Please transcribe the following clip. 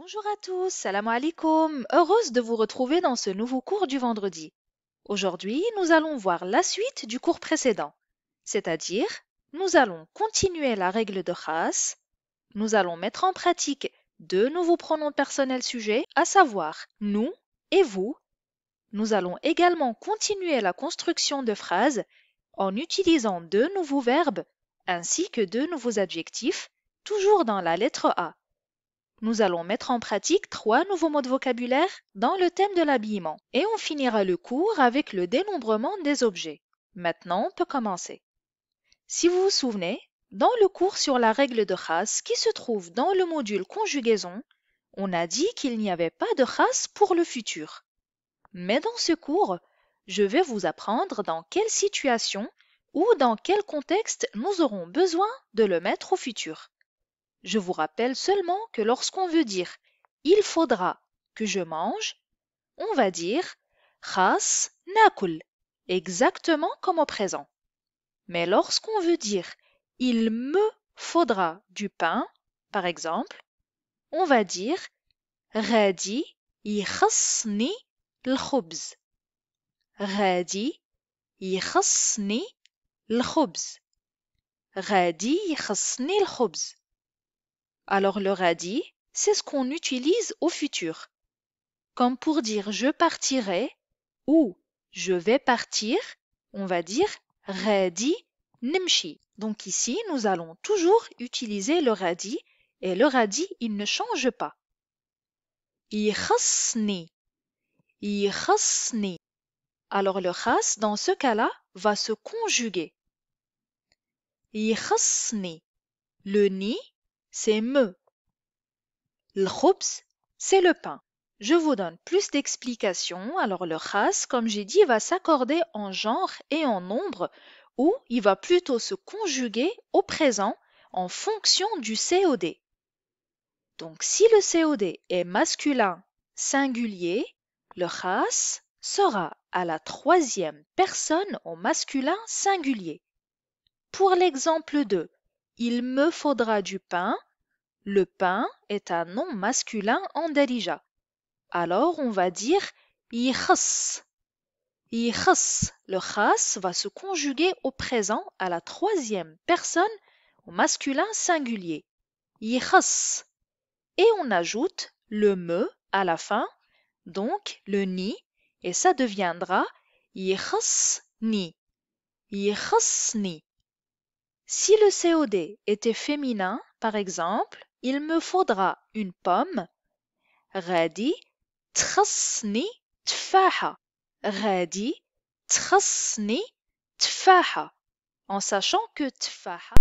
Bonjour à tous, salam alaikum. Heureuse de vous retrouver dans ce nouveau cours du vendredi. Aujourd'hui, nous allons voir la suite du cours précédent, c'est-à-dire nous allons continuer la règle de khas, nous allons mettre en pratique deux nouveaux pronoms personnels sujets, à savoir nous et vous. Nous allons également continuer la construction de phrases en utilisant deux nouveaux verbes ainsi que deux nouveaux adjectifs, toujours dans la lettre A. Nous allons mettre en pratique trois nouveaux mots de vocabulaire dans le thème de l'habillement et on finira le cours avec le dénombrement des objets. Maintenant, on peut commencer. Si vous vous souvenez, dans le cours sur la règle de khas qui se trouve dans le module conjugaison, on a dit qu'il n'y avait pas de khas pour le futur. Mais dans ce cours, je vais vous apprendre dans quelle situation ou dans quel contexte nous aurons besoin de le mettre au futur. Je vous rappelle seulement que lorsqu'on veut dire il faudra que je mange, on va dire khas nakul, exactement comme au présent. Mais lorsqu'on veut dire il me faudra du pain, par exemple, on va dire غادي يخصني الخبز. غادي يخصني الخبز. غادي يخصني الخبز. Alors le radi, c'est ce qu'on utilise au futur. Comme pour dire je partirai ou je vais partir, on va dire radi nimshi. Donc ici, nous allons toujours utiliser le radi et le radi, il ne change pas. يخصني. يخصني. Alors le khas, dans ce cas-là, va se conjuguer. يخصني. Le ni, c'est me. الخبز, c'est le pain. Je vous donne plus d'explications. Alors le khas, comme j'ai dit, va s'accorder en genre et en nombre ou il va plutôt se conjuguer au présent en fonction du COD. Donc si le COD est masculin singulier, le khas sera à la troisième personne au masculin singulier. Pour l'exemple de il me faudra du pain, le pain est un nom masculin en darija. Alors on va dire يخص. يخص. Le khas va se conjuguer au présent à la troisième personne au masculin singulier. يخص. Et on ajoute le me à la fin, donc le ni, et ça deviendra يخصني. يخصني. Si le COD était féminin, par exemple, il me faudra une pomme. غادي تخصني تفاحة. غادي تخصني تفاحة. En sachant que تفاحة